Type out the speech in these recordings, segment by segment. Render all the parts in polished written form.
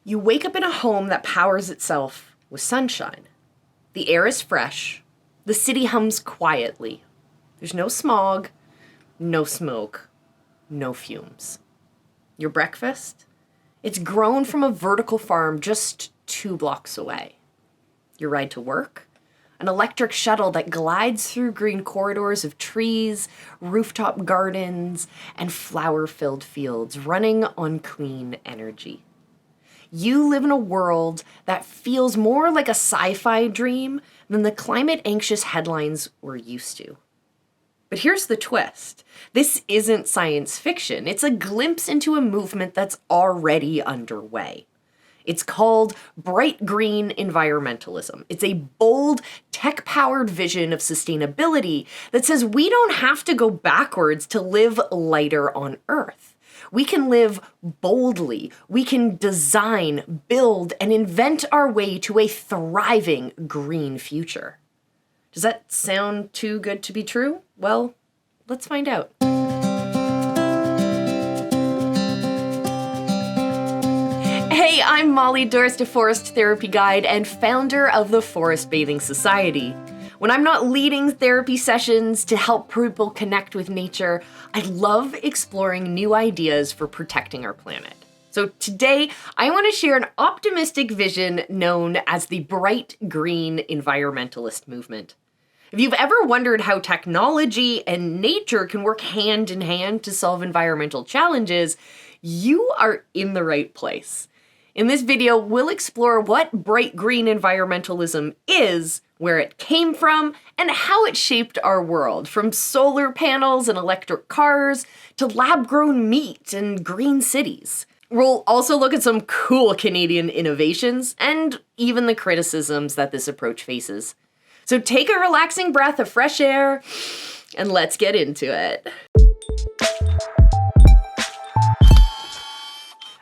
You wake up in a home that powers itself with sunshine. The air is fresh. The city hums quietly. There's no smog, no smoke, no fumes. Your breakfast? It's grown from a vertical farm just 2 blocks away. Your ride to work? An electric shuttle that glides through green corridors of trees, rooftop gardens, and flower-filled fields running on clean energy. You live in a world that feels more like a sci-fi dream than the climate-anxious headlines we're used to. But here's the twist. This isn't science fiction. It's a glimpse into a movement that's already underway. It's called Bright Green Environmentalism. It's a bold, tech-powered vision of sustainability that says we don't have to go backwards to live lighter on Earth. We can live boldly. We can design, build, and invent our way to a thriving green future. Does that sound too good to be true? Well, let's find out. Hey, I'm Molly Dorst, a forest therapy guide and founder of the Forest Bathing Society. When I'm not leading therapy sessions to help people connect with nature, I love exploring new ideas for protecting our planet. So today, I want to share an optimistic vision known as the Bright Green Environmentalist movement. If you've ever wondered how technology and nature can work hand in hand to solve environmental challenges, you are in the right place. In this video, we'll explore what bright green environmentalism is, where it came from, and how it shaped our world, from solar panels and electric cars to lab-grown meat and green cities. We'll also look at some cool Canadian innovations and even the criticisms that this approach faces. So take a relaxing breath of fresh air and let's get into it.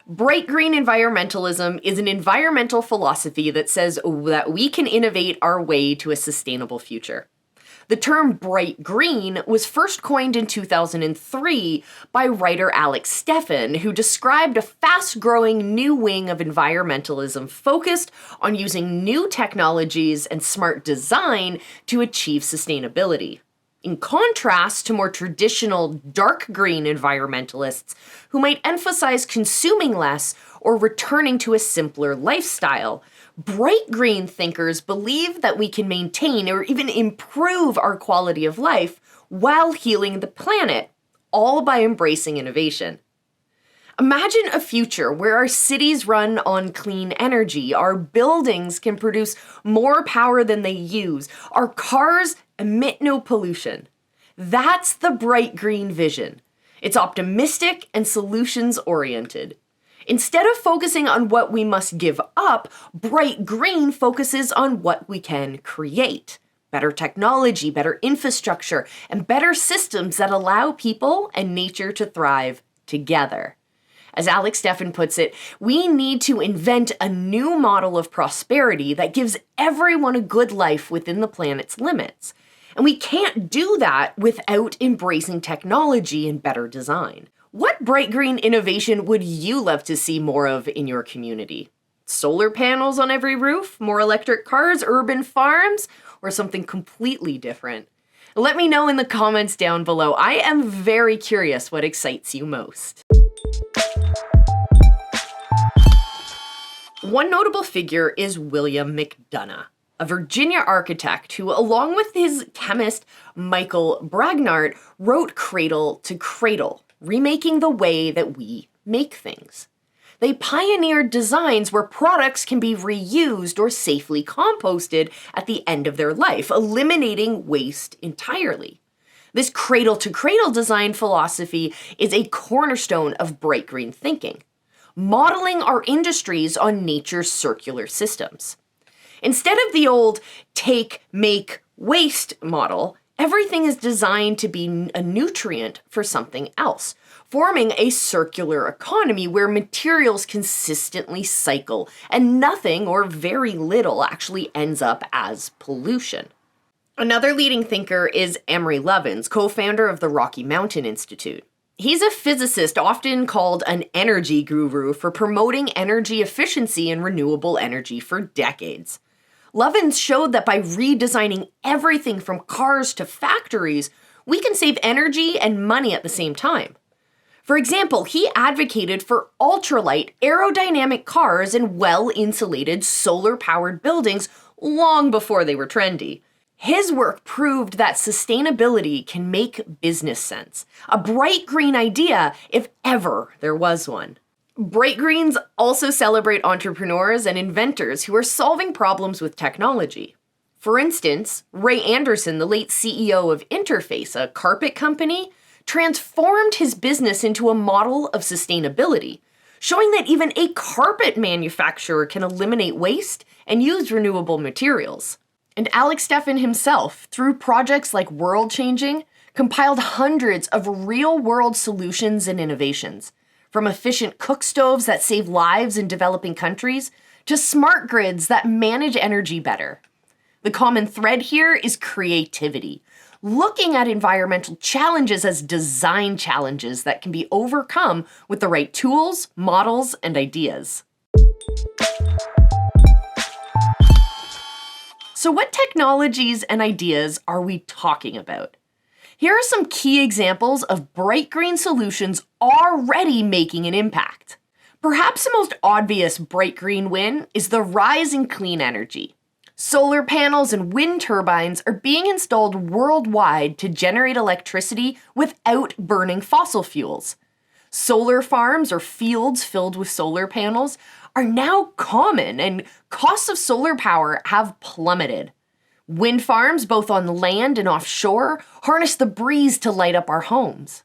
Bright green environmentalism is an environmental philosophy that says that we can innovate our way to a sustainable future. The term bright green was first coined in 2003 by writer Alex Steffen, who described a fast-growing new wing of environmentalism focused on using new technologies and smart design to achieve sustainability. In contrast to more traditional dark green environmentalists who might emphasize consuming less or returning to a simpler lifestyle, bright green thinkers believe that we can maintain or even improve our quality of life while healing the planet, all by embracing innovation. Imagine a future where our cities run on clean energy, our buildings can produce more power than they use, our cars emit no pollution. That's the bright green vision. It's optimistic and solutions-oriented. Instead of focusing on what we must give up, bright green focuses on what we can create. Better technology, better infrastructure, and better systems that allow people and nature to thrive together. As Alex Steffen puts it, we need to invent a new model of prosperity that gives everyone a good life within the planet's limits. And we can't do that without embracing technology and better design. What bright green innovation would you love to see more of in your community? Solar panels on every roof, more electric cars, urban farms, or something completely different? Let me know in the comments down below. I am very curious what excites you most. One notable figure is William McDonough, a Virginia architect who, along with his chemist Michael Bragnart, wrote Cradle to Cradle, remaking the way that we make things. They pioneered designs where products can be reused or safely composted at the end of their life, eliminating waste entirely. This cradle-to-cradle design philosophy is a cornerstone of bright green thinking, modeling our industries on nature's circular systems. Instead of the old take, make, waste model, everything is designed to be a nutrient for something else, forming a circular economy where materials consistently cycle and nothing or very little actually ends up as pollution. Another leading thinker is Amory Lovins, co-founder of the Rocky Mountain Institute. He's a physicist often called an energy guru for promoting energy efficiency and renewable energy for decades. Lovins showed that by redesigning everything from cars to factories, we can save energy and money at the same time. For example, he advocated for ultralight, aerodynamic cars and well-insulated, solar-powered buildings long before they were trendy. His work proved that sustainability can make business sense. A bright green idea, if ever there was one. Bright Greens also celebrate entrepreneurs and inventors who are solving problems with technology. For instance, Ray Anderson, the late CEO of Interface, a carpet company, transformed his business into a model of sustainability, showing that even a carpet manufacturer can eliminate waste and use renewable materials. And Alex Steffen himself, through projects like World Changing, compiled hundreds of real-world solutions and innovations, from efficient cook stoves that save lives in developing countries to smart grids that manage energy better. The common thread here is creativity, looking at environmental challenges as design challenges that can be overcome with the right tools, models, and ideas. So what technologies and ideas are we talking about? Here are some key examples of bright green solutions already making an impact. Perhaps the most obvious bright green win is the rise in clean energy. Solar panels and wind turbines are being installed worldwide to generate electricity without burning fossil fuels. Solar farms or fields filled with solar panels are now common, and costs of solar power have plummeted. Wind farms, both on land and offshore, harness the breeze to light up our homes.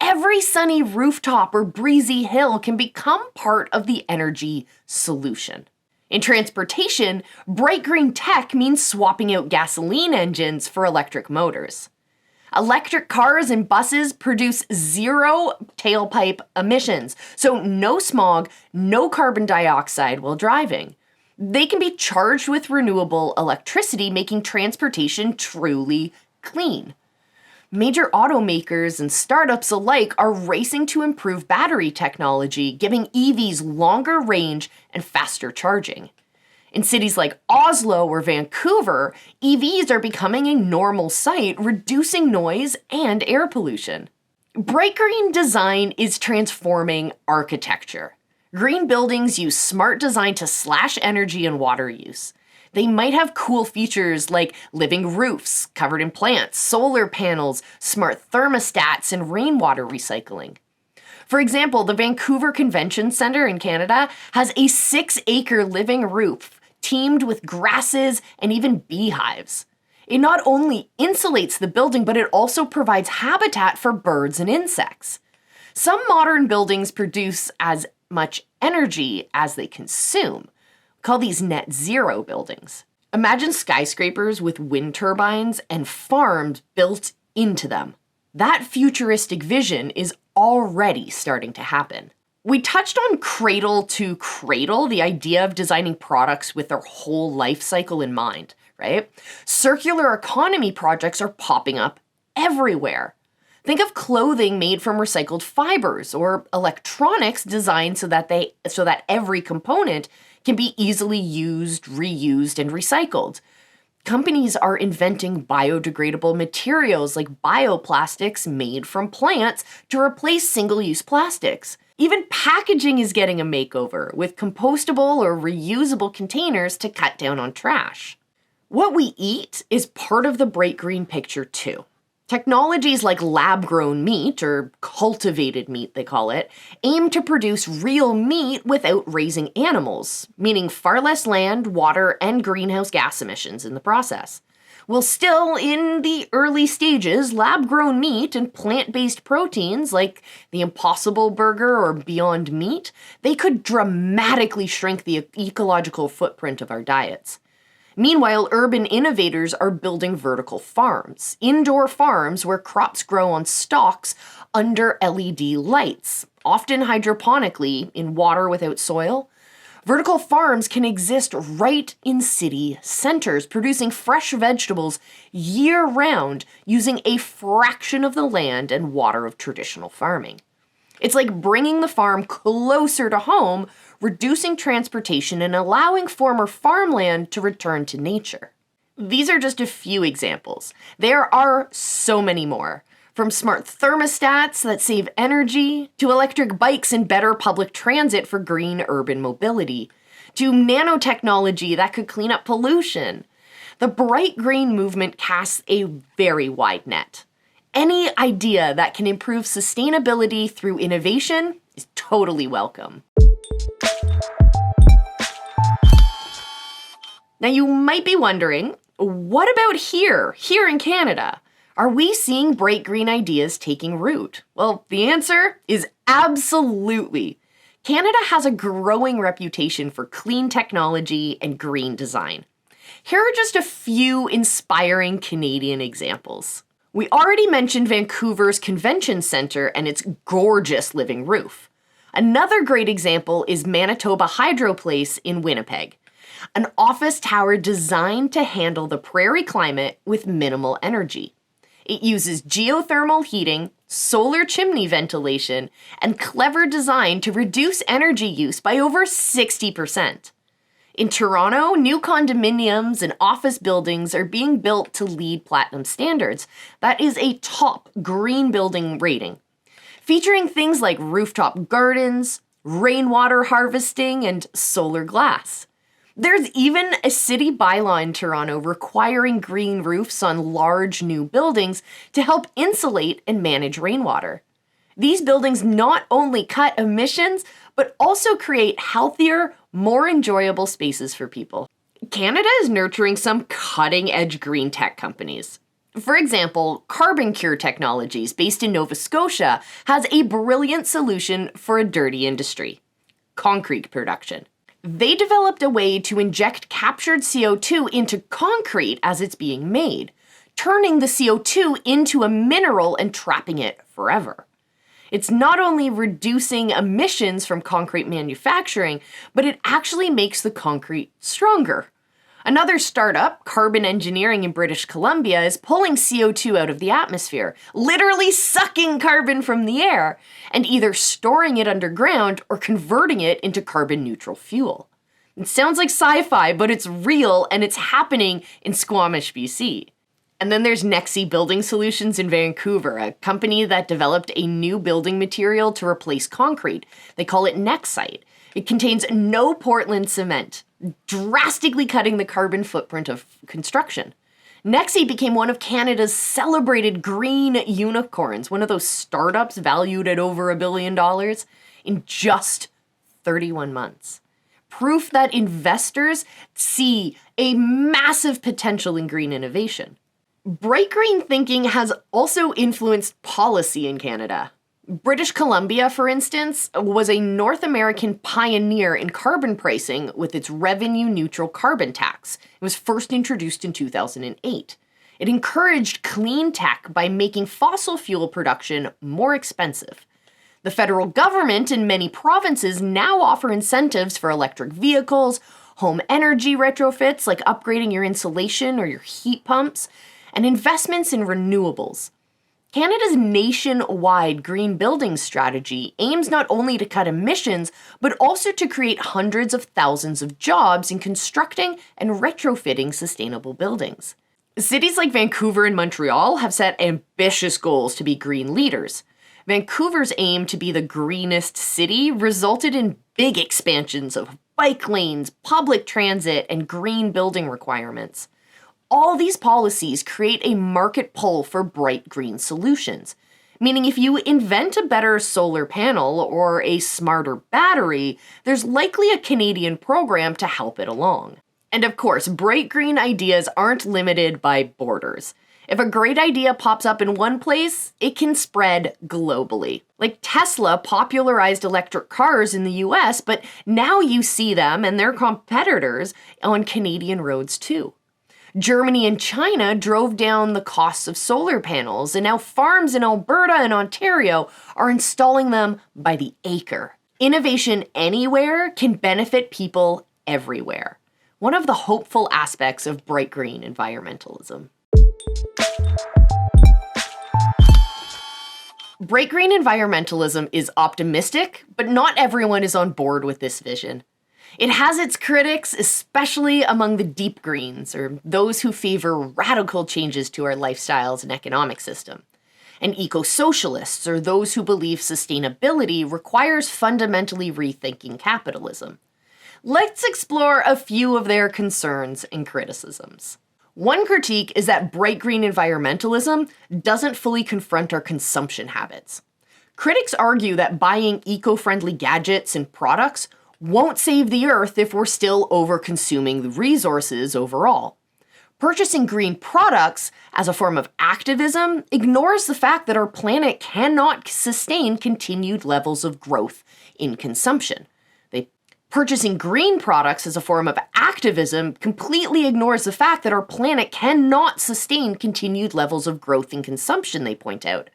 Every sunny rooftop or breezy hill can become part of the energy solution. In transportation, bright green tech means swapping out gasoline engines for electric motors. Electric cars and buses produce zero tailpipe emissions, so no smog, no carbon dioxide while driving. They can be charged with renewable electricity, making transportation truly clean. Major automakers and startups alike are racing to improve battery technology, giving EVs longer range and faster charging. In cities like Oslo or Vancouver, EVs are becoming a normal sight, reducing noise and air pollution. Bright green design is transforming architecture. Green buildings use smart design to slash energy and water use. They might have cool features like living roofs covered in plants, solar panels, smart thermostats, and rainwater recycling. For example, the Vancouver Convention Centre in Canada has a 6-acre living roof teamed with grasses and even beehives. It not only insulates the building, but it also provides habitat for birds and insects. Some modern buildings produce as much energy as they consume. We call these net zero buildings. Imagine skyscrapers with wind turbines and farms built into them. That futuristic vision is already starting to happen. We touched on cradle to cradle, the idea of designing products with their whole life cycle in mind, right? Circular economy projects are popping up everywhere. Think of clothing made from recycled fibers or electronics designed so that every component can be easily used, reused, and recycled. Companies are inventing biodegradable materials like bioplastics made from plants to replace single-use plastics. Even packaging is getting a makeover, with compostable or reusable containers to cut down on trash. What we eat is part of the bright green picture too. Technologies like lab-grown meat, or cultivated meat they call it, aim to produce real meat without raising animals, meaning far less land, water, and greenhouse gas emissions in the process. While still in the early stages, lab-grown meat and plant-based proteins like the Impossible Burger or Beyond Meat, they could dramatically shrink the ecological footprint of our diets. Meanwhile, urban innovators are building vertical farms, indoor farms where crops grow on stalks under LED lights, often hydroponically in water without soil. Vertical farms can exist right in city centers, producing fresh vegetables year-round using a fraction of the land and water of traditional farming. It's like bringing the farm closer to home, reducing transportation and allowing former farmland to return to nature. These are just a few examples. There are so many more. From smart thermostats that save energy, to electric bikes and better public transit for green urban mobility, to nanotechnology that could clean up pollution. The Bright Green movement casts a very wide net. Any idea that can improve sustainability through innovation is totally welcome. Now you might be wondering, what about here in Canada? Are we seeing bright green ideas taking root? Well, the answer is absolutely. Canada has a growing reputation for clean technology and green design. Here are just a few inspiring Canadian examples. We already mentioned Vancouver's Convention Centre and its gorgeous living roof. Another great example is Manitoba Hydro Place in Winnipeg, an office tower designed to handle the prairie climate with minimal energy. It uses geothermal heating, solar chimney ventilation, and clever design to reduce energy use by over 60%. In Toronto, new condominiums and office buildings are being built to LEED Platinum standards. That is a top green building rating, featuring things like rooftop gardens, rainwater harvesting, and solar glass. There's even a city bylaw in Toronto requiring green roofs on large new buildings to help insulate and manage rainwater. These buildings not only cut emissions, but also create healthier, more enjoyable spaces for people. Canada is nurturing some cutting-edge green tech companies. For example, Carbon Cure Technologies, based in Nova Scotia, has a brilliant solution for a dirty industry: concrete production. They developed a way to inject captured CO2 into concrete as it's being made, turning the CO2 into a mineral and trapping it forever. It's not only reducing emissions from concrete manufacturing, but it actually makes the concrete stronger. Another startup, Carbon Engineering in British Columbia, is pulling CO2 out of the atmosphere, literally sucking carbon from the air, and either storing it underground or converting it into carbon-neutral fuel. It sounds like sci-fi, but it's real and it's happening in Squamish, BC. And then there's Nexi Building Solutions in Vancouver, a company that developed a new building material to replace concrete. They call it Nexite. It contains no Portland cement, drastically cutting the carbon footprint of construction. Nexi became one of Canada's celebrated green unicorns, one of those startups valued at over $1 billion, in just 31 months. Proof that investors see a massive potential in green innovation. Bright green thinking has also influenced policy in Canada. British Columbia, for instance, was a North American pioneer in carbon pricing with its revenue-neutral carbon tax. It was first introduced in 2008. It encouraged clean tech by making fossil fuel production more expensive. The federal government in many provinces now offer incentives for electric vehicles, home energy retrofits like upgrading your insulation or your heat pumps, and investments in renewables. Canada's nationwide green building strategy aims not only to cut emissions, but also to create hundreds of thousands of jobs in constructing and retrofitting sustainable buildings. Cities like Vancouver and Montreal have set ambitious goals to be green leaders. Vancouver's aim to be the greenest city resulted in big expansions of bike lanes, public transit, and green building requirements. All these policies create a market pull for bright green solutions, meaning if you invent a better solar panel or a smarter battery, there's likely a Canadian program to help it along. And of course, bright green ideas aren't limited by borders. If a great idea pops up in one place, it can spread globally. Like Tesla popularized electric cars in the US, but now you see them and their competitors on Canadian roads too. Germany and China drove down the costs of solar panels, and now farms in Alberta and Ontario are installing them by the acre. Innovation anywhere can benefit people everywhere. One of the hopeful aspects of Bright Green Environmentalism. Bright Green Environmentalism is optimistic, but not everyone is on board with this vision. It has its critics, especially among the deep greens, or those who favor radical changes to our lifestyles and economic system. And eco-socialists, or those who believe sustainability requires fundamentally rethinking capitalism. Let's explore a few of their concerns and criticisms. One critique is that Bright Green Environmentalism doesn't fully confront our consumption habits. Critics argue that buying eco-friendly gadgets and products won't save the Earth if we're still over-consuming the resources overall. Purchasing green products as a form of activism ignores the fact that our planet cannot sustain continued levels of growth in consumption. Purchasing green products as a form of activism completely ignores the fact that our planet cannot sustain continued levels of growth in consumption, they point out.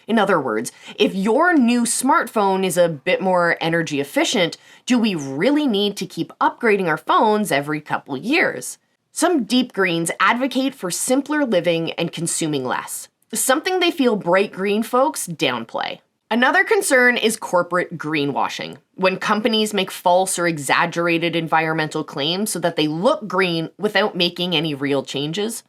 In other words, if your new smartphone is a bit more energy efficient, do we really need to keep upgrading our phones every couple years? Some deep greens advocate for simpler living and consuming less, something they feel bright green folks downplay. Another concern is corporate greenwashing, when companies make false or exaggerated environmental claims so that they look green without making any real changes.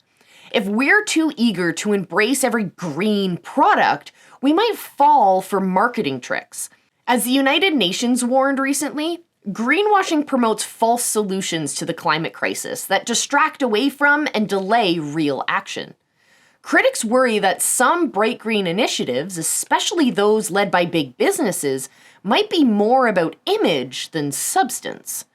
If we're too eager to embrace every green product, we might fall for marketing tricks. As the United Nations warned recently, greenwashing promotes false solutions to the climate crisis that distract away from and delay real action. Critics worry that some bright green initiatives, especially those led by big businesses, might be more about image than substance.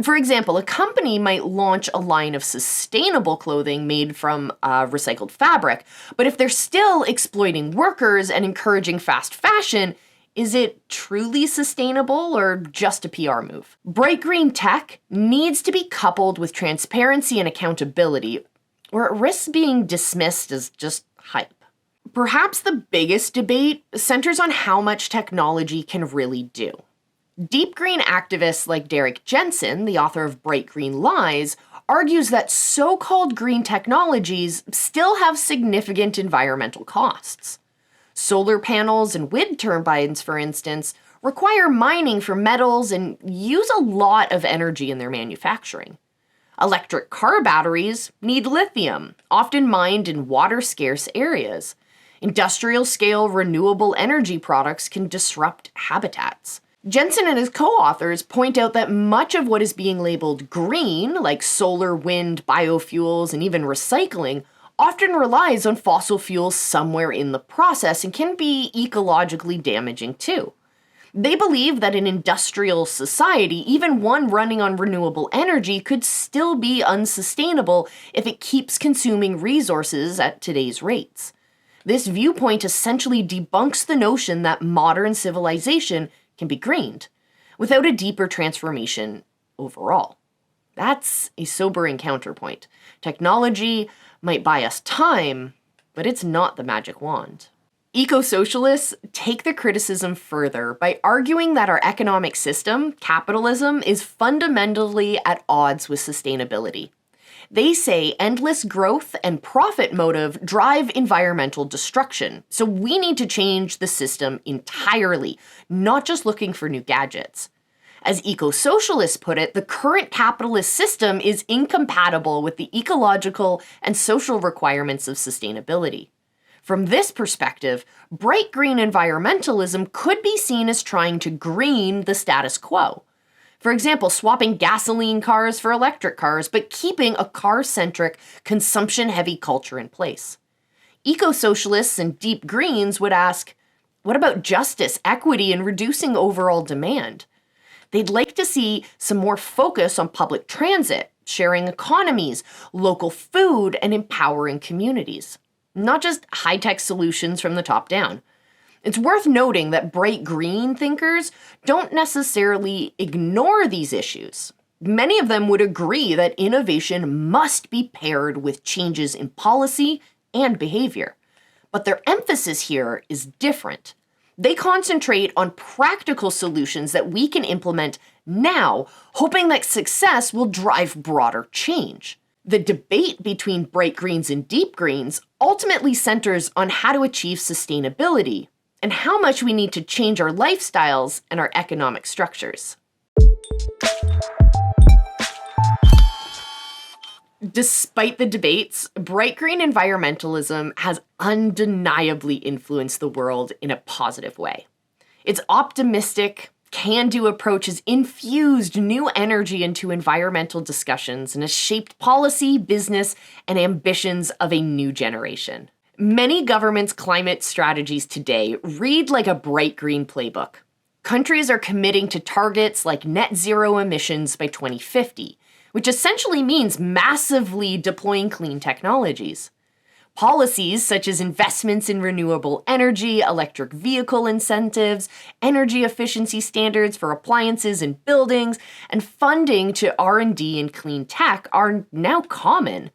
For example, a company might launch a line of sustainable clothing made from recycled fabric, but if they're still exploiting workers and encouraging fast fashion, is it truly sustainable or just a PR move? Bright green tech needs to be coupled with transparency and accountability, or it risks being dismissed as just hype. Perhaps the biggest debate centers on how much technology can really do. Deep green activists like Derek Jensen, the author of Bright Green Lies, argues that so-called green technologies still have significant environmental costs. Solar panels and wind turbines, for instance, require mining for metals and use a lot of energy in their manufacturing. Electric car batteries need lithium, often mined in water-scarce areas. Industrial-scale renewable energy products can disrupt habitats. Jensen and his co-authors point out that much of what is being labeled green, like solar, wind, biofuels, and even recycling, often relies on fossil fuels somewhere in the process and can be ecologically damaging too. They believe that an industrial society, even one running on renewable energy, could still be unsustainable if it keeps consuming resources at today's rates. This viewpoint essentially debunks the notion that modern civilization can be greened, without a deeper transformation overall. That's a sobering counterpoint. Technology might buy us time, but it's not the magic wand. Eco-socialists take the criticism further by arguing that our economic system, capitalism, is fundamentally at odds with sustainability. They say endless growth and profit motive drive environmental destruction, so we need to change the system entirely, not just looking for new gadgets. As eco-socialists put it, the current capitalist system is incompatible with the ecological and social requirements of sustainability. From this perspective, bright green environmentalism could be seen as trying to green the status quo. For example, swapping gasoline cars for electric cars, but keeping a car-centric, consumption-heavy culture in place. Eco-socialists and deep greens would ask, what about justice, equity, and reducing overall demand? They'd like to see some more focus on public transit, sharing economies, local food, and empowering communities. Not just high-tech solutions from the top down. It's worth noting that bright green thinkers don't necessarily ignore these issues. Many of them would agree that innovation must be paired with changes in policy and behavior. But their emphasis here is different. They concentrate on practical solutions that we can implement now, hoping that success will drive broader change. The debate between bright greens and deep greens ultimately centers on how to achieve sustainability and how much we need to change our lifestyles and our economic structures. Despite the debates, bright green environmentalism has undeniably influenced the world in a positive way. Its optimistic, can-do approach has infused new energy into environmental discussions and has shaped policy, business, and ambitions of a new generation. Many governments' climate strategies today read like a bright green playbook. Countries are committing to targets like net zero emissions by 2050, which essentially means massively deploying clean technologies. Policies such as investments in renewable energy, electric vehicle incentives, energy efficiency standards for appliances and buildings, and funding to R&D and clean tech are now common.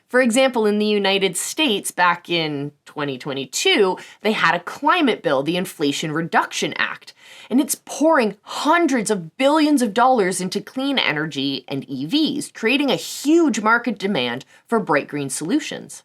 For example, in the United States, back in 2022, they had a climate bill, the Inflation Reduction Act, and it's pouring hundreds of billions of dollars into clean energy and EVs, creating a huge market demand for bright green solutions.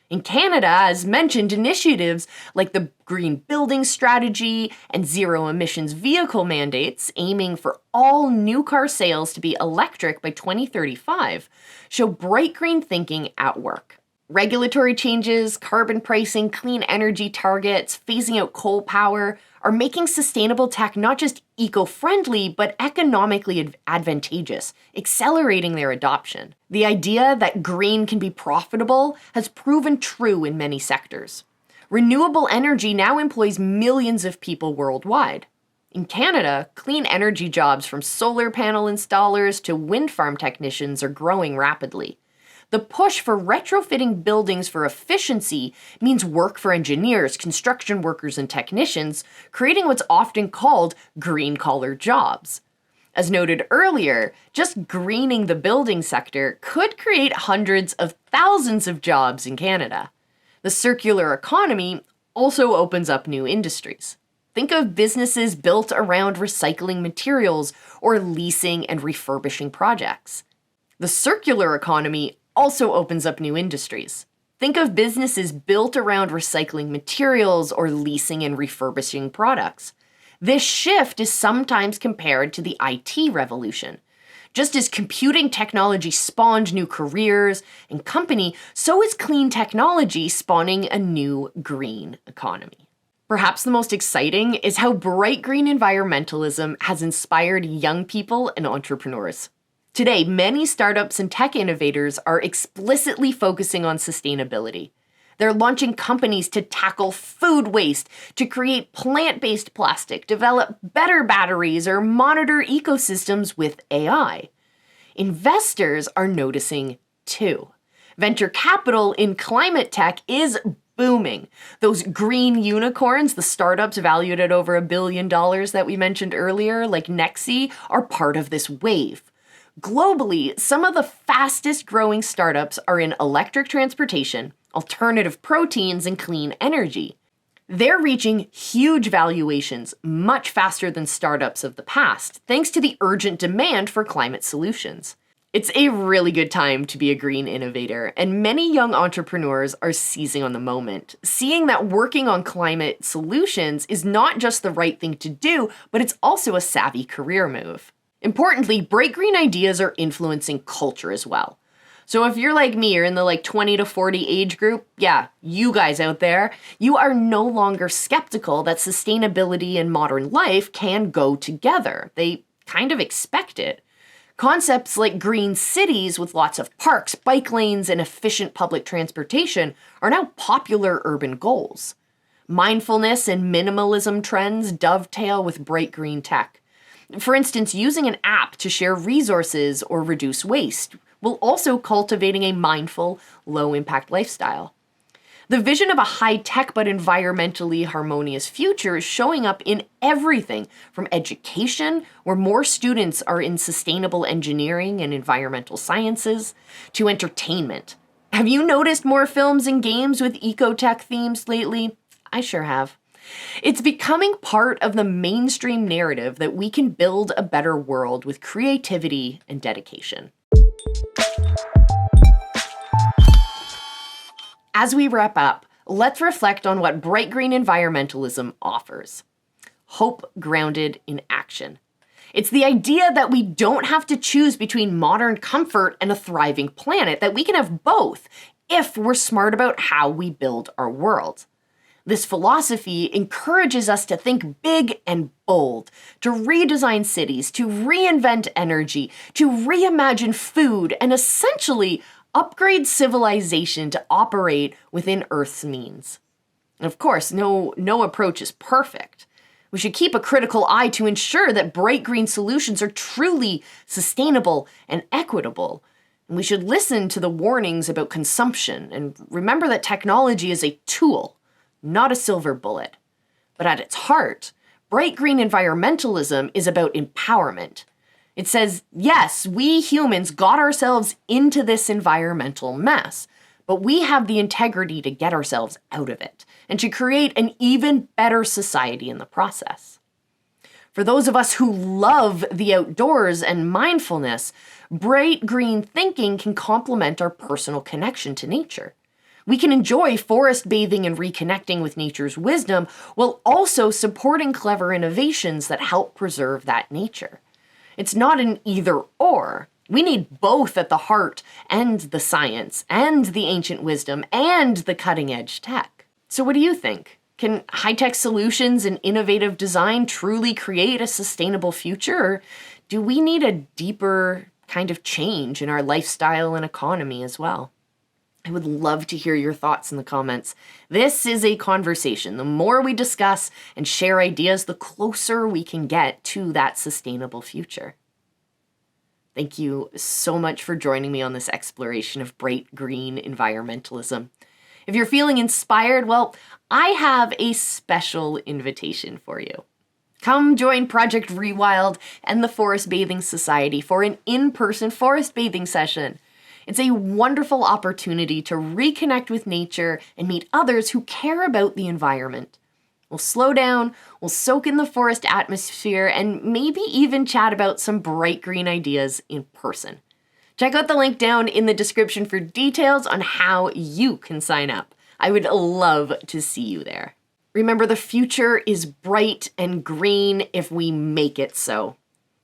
In Canada, as mentioned, initiatives like the Green Building Strategy and zero emissions vehicle mandates, aiming for all new car sales to be electric by 2035, show bright green thinking at work. Regulatory changes, carbon pricing, clean energy targets, phasing out coal power are making sustainable tech not just eco-friendly, but economically advantageous, accelerating their adoption. The idea that green can be profitable has proven true in many sectors. Renewable energy now employs millions of people worldwide. In Canada, clean energy jobs from solar panel installers to wind farm technicians are growing rapidly. The push for retrofitting buildings for efficiency means work for engineers, construction workers, and technicians, creating what's often called green-collar jobs. As noted earlier, just greening the building sector could create hundreds of thousands of jobs in Canada. The circular economy also opens up new industries. Think of businesses built around recycling materials or leasing and refurbishing projects. The circular economy also opens up new industries. Think of businesses built around recycling materials or leasing and refurbishing products. This shift is sometimes compared to the IT revolution. Just as computing technology spawned new careers and company, so is clean technology spawning a new green economy. Perhaps the most exciting is how bright green environmentalism has inspired young people and entrepreneurs. Today, many startups and tech innovators are explicitly focusing on sustainability. They're launching companies to tackle food waste, to create plant-based plastic, develop better batteries, or monitor ecosystems with AI. Investors are noticing too. Venture capital in climate tech is booming. Those green unicorns, the startups valued at over $1 billion that we mentioned earlier, like Nexi, are part of this wave. Globally, some of the fastest growing startups are in electric transportation, alternative proteins, and clean energy. They're reaching huge valuations much faster than startups of the past, thanks to the urgent demand for climate solutions. It's a really good time to be a green innovator, and many young entrepreneurs are seizing on the moment, seeing that working on climate solutions is not just the right thing to do, but it's also a savvy career move. Importantly, bright green ideas are influencing culture as well. So if you're like me, or in the 20 to 40 age group, yeah, you guys out there, you are no longer skeptical that sustainability and modern life can go together. They kind of expect it. Concepts like green cities with lots of parks, bike lanes, and efficient public transportation are now popular urban goals. Mindfulness and minimalism trends dovetail with bright green tech. For instance, using an app to share resources or reduce waste, while also cultivating a mindful, low-impact lifestyle. The vision of a high-tech but environmentally harmonious future is showing up in everything from education, where more students are in sustainable engineering and environmental sciences, to entertainment. Have you noticed more films and games with eco-tech themes lately? I sure have. It's becoming part of the mainstream narrative that we can build a better world with creativity and dedication. As we wrap up, let's reflect on what Bright Green Environmentalism offers. Hope grounded in action. It's the idea that we don't have to choose between modern comfort and a thriving planet, that we can have both if we're smart about how we build our world. This philosophy encourages us to think big and bold, to redesign cities, to reinvent energy, to reimagine food, and essentially upgrade civilization to operate within Earth's means. And of course, no approach is perfect. We should keep a critical eye to ensure that bright green solutions are truly sustainable and equitable. And we should listen to the warnings about consumption and remember that technology is a tool, not a silver bullet. But at its heart, bright green environmentalism is about empowerment. It says, yes, we humans got ourselves into this environmental mess, but we have the integrity to get ourselves out of it and to create an even better society in the process. For those of us who love the outdoors and mindfulness, bright green thinking can complement our personal connection to nature. We can enjoy forest bathing and reconnecting with nature's wisdom while also supporting clever innovations that help preserve that nature. It's not an either-or. We need both at the heart and the science and the ancient wisdom and the cutting-edge tech. So what do you think? Can high-tech solutions and innovative design truly create a sustainable future? Or do we need a deeper kind of change in our lifestyle and economy as well? I would love to hear your thoughts in the comments. This is a conversation. The more we discuss and share ideas, the closer we can get to that sustainable future. Thank you so much for joining me on this exploration of bright green environmentalism. If you're feeling inspired, well, I have a special invitation for you. Come join Project ReWild and the Forest Bathing Society for an in-person forest bathing session. It's a wonderful opportunity to reconnect with nature and meet others who care about the environment. We'll slow down, we'll soak in the forest atmosphere, and maybe even chat about some bright green ideas in person. Check out the link down in the description for details on how you can sign up. I would love to see you there. Remember, the future is bright and green if we make it so.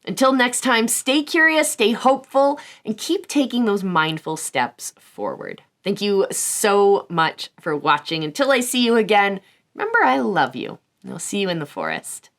Until next time, stay curious, stay hopeful, and keep taking those mindful steps forward. Thank you so much for watching. Until I see you again, remember I love you, and I'll see you in the forest.